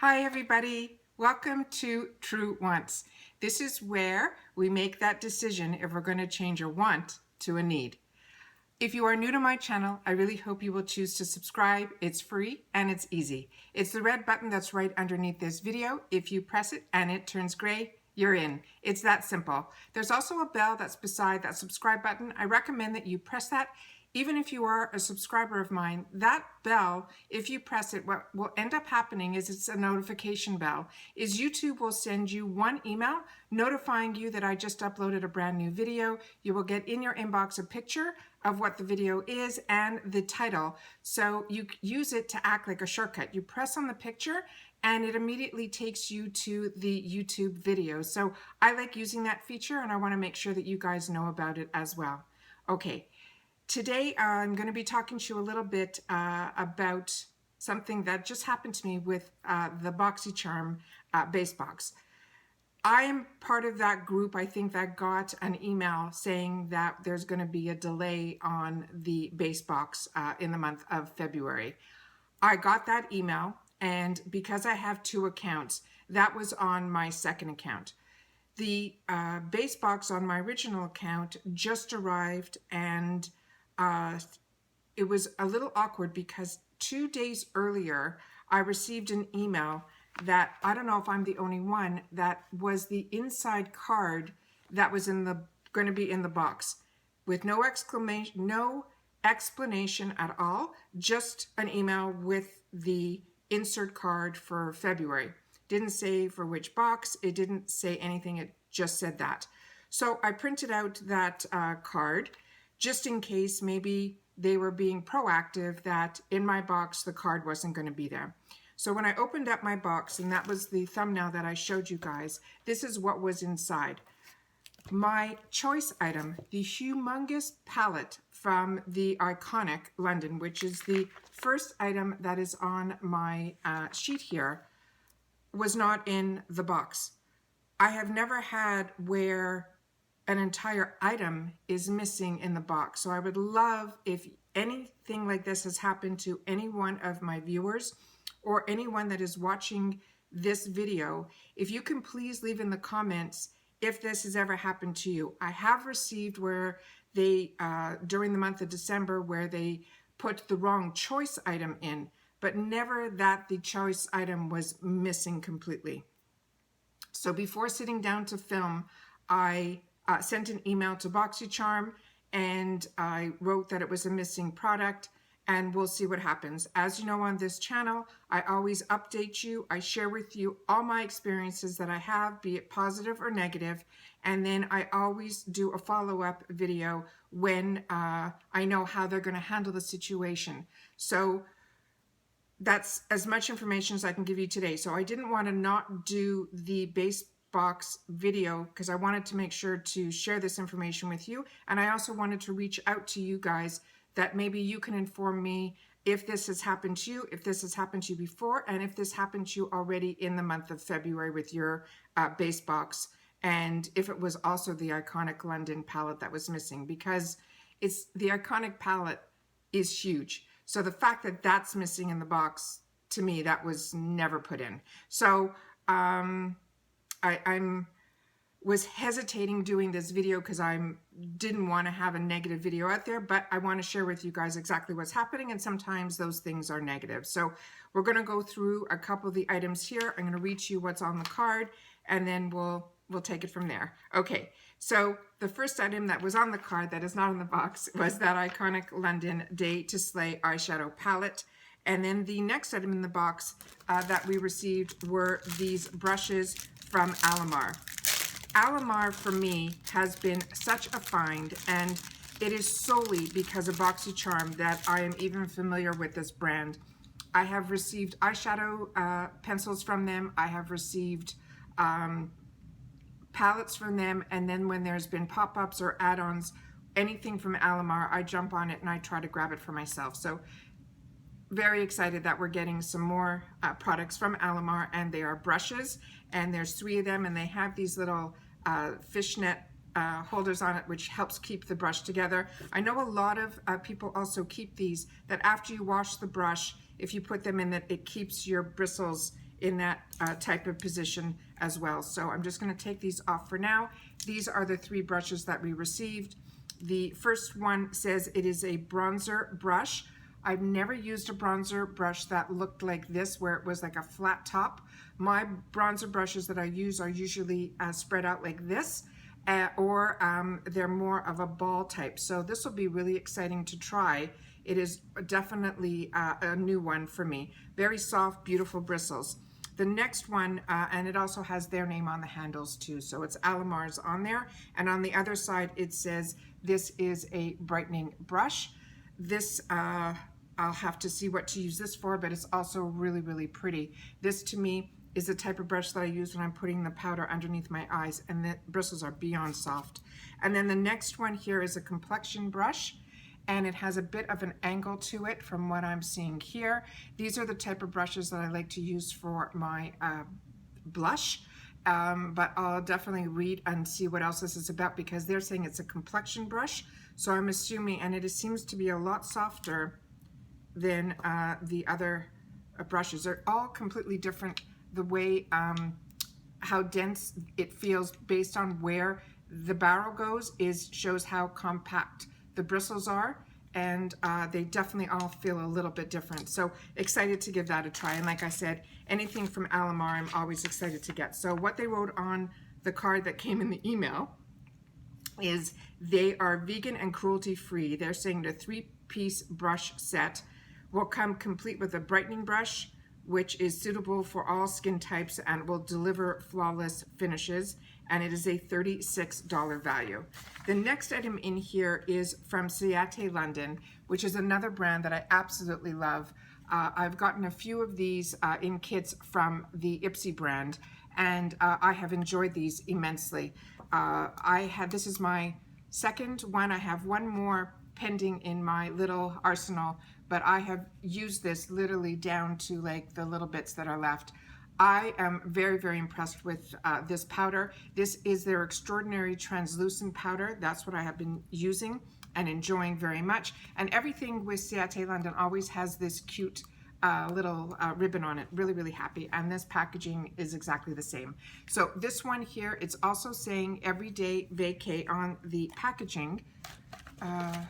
Hi everybody, welcome to True Wants. This is where we make that decision if we're going to change a want to a need. If you are new to my channel, I really hope you will choose to subscribe. It's free and it's easy. It's the red button that's right underneath this video. If you press it and it turns gray, you're in. It's that simple. There's also a bell that's beside that subscribe button. I recommend that you press that. Even if you are a subscriber of mine, that bell, if you press it, what will end up happening is it's a notification bell. Is YouTube will send you one email notifying you that I just uploaded a brand new video. You will get in your inbox a picture of what the video is and the title. So you use it to act like a shortcut. You press on the picture and it immediately takes you to the YouTube video. So I like using that feature and I want to make sure that you guys know about it as well. Okay. Today, I'm going to be talking to you a little bit about something that just happened to me with the Boxycharm base box. I am part of that group, I think, that got an email saying that there's going to be a delay on the base box in the month of February. I got that email, and because I have two accounts, that was on my second account. The base box on my original account just arrived, and it was a little awkward because 2 days earlier, I received an email that, I don't know if I'm the only one, that was the inside card that was going to be in the box with no explanation at all, just an email with the insert card for February. Didn't say for which box, it didn't say anything, it just said that. So I printed out that card, just in case maybe they were being proactive that in my box the card wasn't going to be there. So when I opened up my box, and that was the thumbnail that I showed you guys, this is what was inside. My choice item, the humongous palette from the iconic London, which is the first item that is on my sheet here, was not in the box. I have never had where an entire item is missing in the box. So I would love if anything like this has happened to any one of my viewers or anyone that is watching this video, if you can please leave in the comments if this has ever happened to you. I have received where they, during the month of December, where they put the wrong choice item in, but never that the choice item was missing completely. So before sitting down to film, I sent an email to Boxycharm and I wrote that it was a missing product, and we'll see what happens. As you know, on this channel, I always update you. I share with you all my experiences that I have, be it positive or negative, and then I always do a follow-up video when I know how they're going to handle the situation. So that's as much information as I can give you today. So I didn't want to not do the base box video because I wanted to make sure to share this information with you, and I also wanted to reach out to you guys that maybe you can inform me if this has happened to you, if this has happened to you before, and if this happened to you already in the month of February with your base box, and if it was also the iconic London palette that was missing, because it's the iconic palette is huge. So the fact that that's missing in the box, to me, that was never put in. So I was hesitating doing this video because I didn't want to have a negative video out there, but I want to share with you guys exactly what's happening, and sometimes those things are negative. So we're going to go through a couple of the items here. I'm going to read you what's on the card, and then we'll take it from there. Okay, so the first item that was on the card that is not in the box was that iconic London Day to Slay eyeshadow palette. And then the next item in the box that we received were these brushes from Alamar. Alamar for me has been such a find, and it is solely because of Boxycharm that I am even familiar with this brand. I have received eyeshadow pencils from them. I have received palettes from them, and then when there's been pop-ups or add-ons, anything from Alamar, I jump on it and I try to grab it for myself. So very excited that we're getting some more products from Alamar, and they are brushes, and there's 3 of them, and they have these little fishnet holders on it, which helps keep the brush together. I know a lot of people also keep these, that after you wash the brush, if you put them in, that it keeps your bristles in that type of position as well. So I'm just going to take these off for now. These are the 3 brushes that we received. The first one says it is a bronzer brush. I've never used a bronzer brush that looked like this, where it was like a flat top. My bronzer brushes that I use are usually spread out like this, or they're more of a ball type. So this will be really exciting to try. It is definitely a new one for me. Very soft, beautiful bristles. The next one, and it also has their name on the handles too, so it's Alamar's on there. And on the other side, it says this is a brightening brush. This, I'll have to see what to use this for, but it's also really, really pretty. This to me is the type of brush that I use when I'm putting the powder underneath my eyes, and the bristles are beyond soft. And then the next one here is a Complexion Brush, and it has a bit of an angle to it from what I'm seeing here. These are the type of brushes that I like to use for my blush, but I'll definitely read and see what else this is about, because they're saying it's a complexion brush. So I'm assuming, and it seems to be a lot softer than the other brushes. They're all completely different. The way, how dense it feels based on where the barrel goes shows how compact the bristles are, and they definitely all feel a little bit different. So excited to give that a try. And like I said, anything from Alamar I'm always excited to get. So what they wrote on the card that came in the email is they are vegan and cruelty free. They're saying the 3-piece brush set will come complete with a brightening brush, which is suitable for all skin types and will deliver flawless finishes, and it is a $36 value. The next item in here is from Ciate London, which is another brand that I absolutely love. I've gotten a few of these in kits from the Ipsy brand, and I have enjoyed these immensely. This is my second one. I have one more pending in my little arsenal, but I have used this literally down to like the little bits that are left. I am very, very impressed with this powder. This is their Extraordinary Translucent Powder. That's what I have been using and enjoying very much. And everything with Ciate London always has this cute little ribbon on it. Really, really happy. And this packaging is exactly the same. So this one here, it's also saying Everyday Vacay on the packaging. I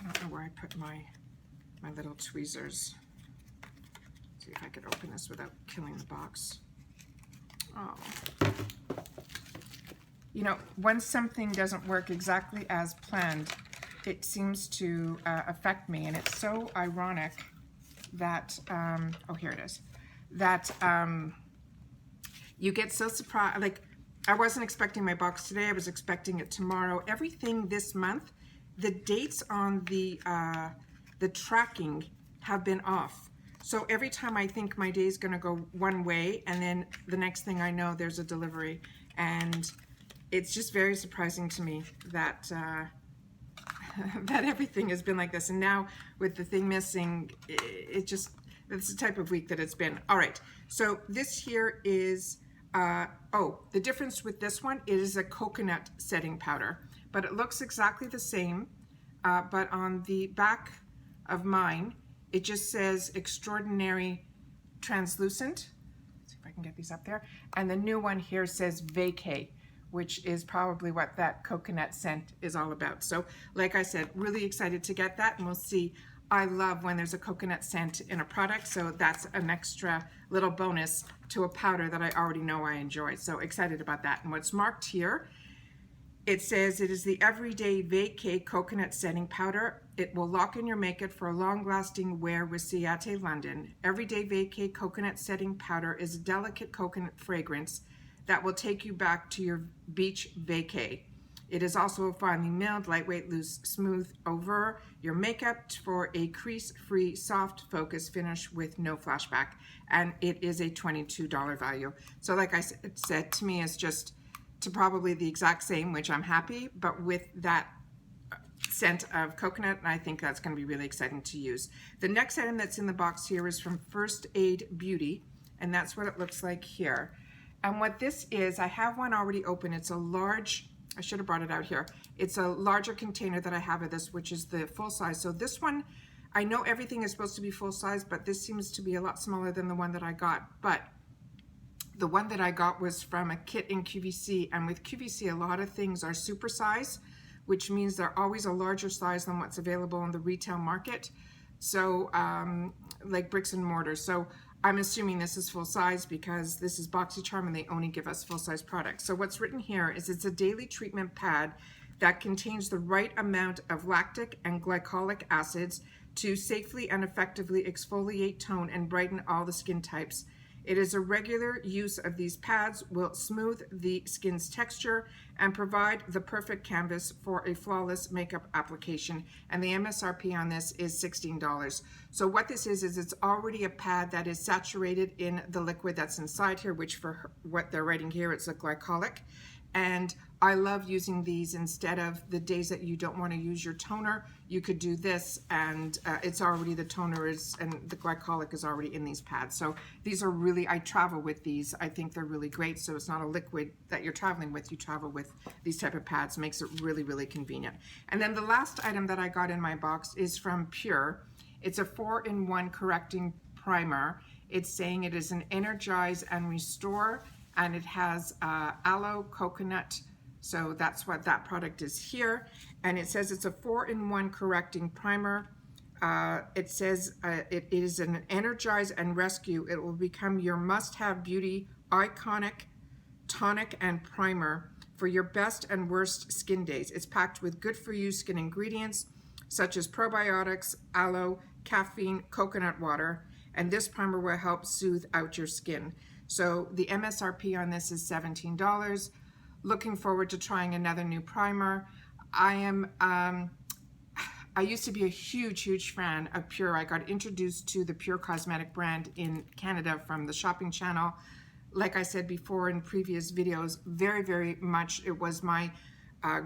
don't know where I put my little tweezers. See if I could open this without killing the box. Oh. You know, when something doesn't work exactly as planned, it seems to affect me, and it's so ironic that, oh, here it is, that you get so surprised. Like, I wasn't expecting my box today. I was expecting it tomorrow. Everything this month, the dates on the tracking have been off. So every time I think my day is going to go one way, and then the next thing I know, there's a delivery. And it's just very surprising to me that that everything has been like this. And now with the thing missing, it's the type of week that it's been. All right, so this here is, the difference with this one, it is a coconut setting powder, but it looks exactly the same, but on the back of mine, it just says Extraordinary Translucent. Let's see if I can get these up there. And the new one here says Vacay, which is probably what that coconut scent is all about. So like I said, really excited to get that, and we'll see. I love when there's a coconut scent in a product, so that's an extra little bonus to a powder that I already know I enjoy. So excited about that. And what's marked here, it says it is the Everyday Vacay Coconut Setting Powder. It will lock in your makeup for a long-lasting wear with Ciate London. Everyday Vacay Coconut Setting Powder is a delicate coconut fragrance that will take you back to your beach vacay. It is also a finely milled, lightweight, loose, smooth over your makeup for a crease-free, soft focus finish with no flashback. And it is a $22 value. So like I said, to me, it's just to probably the exact same, which I'm happy, but with that scent of coconut, and I think that's going to be really exciting to use. The next item that's in the box here is from First Aid Beauty, and that's what it looks like here. And what this is, I have one already open. It's a large, I should have brought it out here. It's a larger container that I have of this, which is the full size. So this one I know everything is supposed to be full size, but this seems to be a lot smaller than the one that I got. But the one that I got was from a kit in QVC, and with QVC, a lot of things are super size, which means they're always a larger size than what's available in the retail market. So like bricks and mortar. So I'm assuming this is full size because this is Boxycharm and they only give us full size products. So what's written here is it's a daily treatment pad that contains the right amount of lactic and glycolic acids to safely and effectively exfoliate, tone, and brighten all the skin types. It is a regular use of these pads will smooth the skin's texture and provide the perfect canvas for a flawless makeup application. And the MSRP on this is $16. So what this is it's already a pad that is saturated in the liquid that's inside here, which for what they're writing here, it's a glycolic. And I love using these instead of the days that you don't want to use your toner. You could do this, and it's already, the toner is, and the glycolic is already in these pads. So these are really, I travel with these. I think they're really great. So it's not a liquid that you're traveling with. You travel with these type of pads. Makes it really, really convenient. And then the last item that I got in my box is from Pure. It's a 4-in-1 correcting primer. It's saying it is an energize and restore, and it has aloe coconut. So that's what that product is here. And it says it's a 4-in-1 correcting primer. It says it is an energize and rescue. It will become your must-have beauty iconic tonic and primer for your best and worst skin days. It's packed with good-for-you skin ingredients such as probiotics, aloe, caffeine, coconut water, and this primer will help soothe out your skin. So the MSRP on this is $17. Looking forward to trying another new primer. I used to be a huge fan of Pure. I got introduced to the Pure cosmetic brand in Canada from the shopping channel. Like I said before in previous videos, very much it was my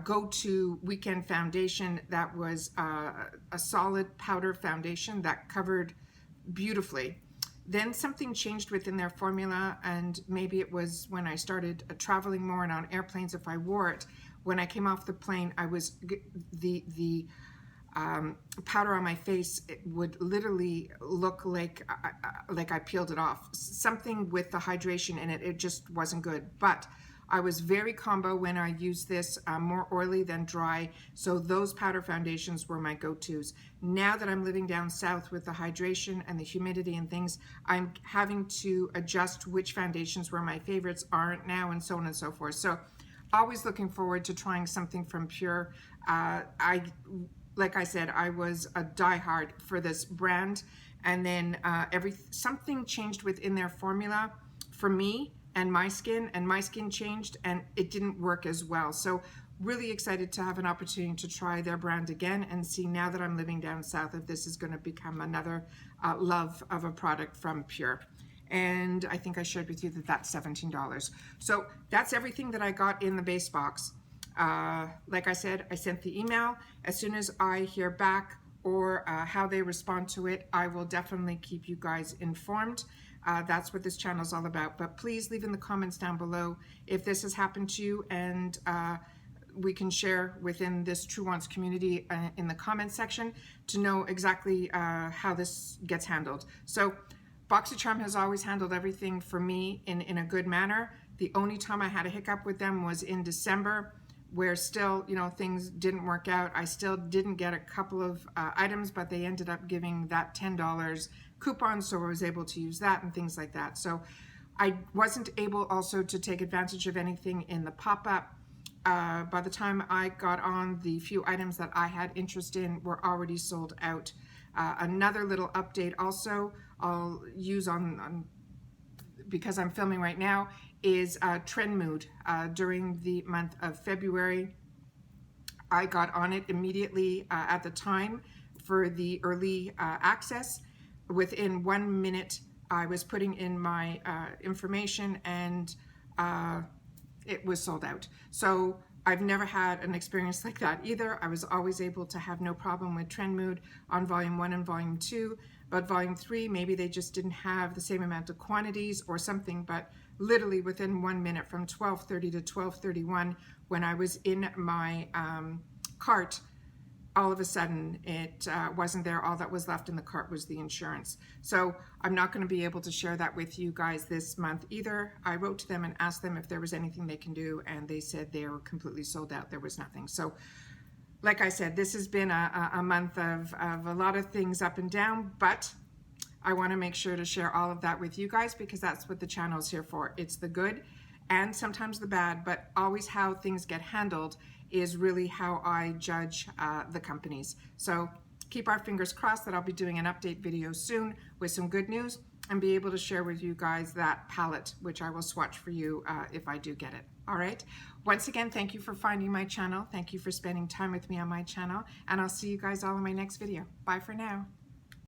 go-to weekend foundation. That was a solid powder foundation that covered beautifully. Then something changed within their formula, and maybe it was when I started traveling more and on airplanes. If I wore it, when I came off the plane, I was the powder on my face, it would literally look like I peeled it off. Something with the hydration in it, it just wasn't good. But I was very combo when I used this, more oily than dry. So those powder foundations were my go-tos. Now that I'm living down south with the hydration and the humidity and things, I'm having to adjust which foundations were my favorites aren't now, and so on and so forth. So always looking forward to trying something from Pure. Like I said, I was a diehard for this brand, and then something changed within their formula for me and my skin changed, and it didn't work as well. So really excited to have an opportunity to try their brand again and see, now that I'm living down south, if this is going to become another love of a product from Pure. And I think I shared with you that that's $17. So that's everything that I got in the base box. Like I said, I sent the email. As soon as I hear back or how they respond to it, I will definitely keep you guys informed. That's what this channel is all about. But please leave in the comments down below if this has happened to you, and we can share within this True Wants community in the comment section to know exactly how this gets handled. So Boxycharm has always handled everything for me in a good manner. The only time I had a hiccup with them was in December, where still, things didn't work out. I still didn't get a couple of items, but they ended up giving that $10 coupon, so I was able to use that and things like that. So I wasn't able also to take advantage of anything in the pop-up. By the time I got on, the few items that I had interest in were already sold out. Another little update also I'll use on because I'm filming right now is Trend Mood. During the month of February, I got on it immediately at the time for the early access. Within 1 minute, I was putting in my information, and it was sold out. So I've never had an experience like that either. I was always able to have no problem with Trend Mood on volume 1 and volume 2, but volume 3, maybe they just didn't have the same amount of quantities or something, but literally within 1 minute, from 12:30 to 12:31, when I was in my cart, all of a sudden it wasn't there. All that was left in the cart was the insurance. So I'm not going to be able to share that with you guys this month either. I wrote to them and asked them if there was anything they can do, and they said they were completely sold out. There was nothing. So like I said, this has been a month of a lot of things up and down, but I want to make sure to share all of that with you guys, because that's what the channel is here for. It's the good and sometimes the bad, but always how things get handled is really how I judge the companies. So keep our fingers crossed that I'll be doing an update video soon with some good news and be able to share with you guys that palette, which I will swatch for you if I do get it. All right. Once again, thank you for finding my channel. Thank you for spending time with me on my channel, and I'll see you guys all in my next video. Bye for now.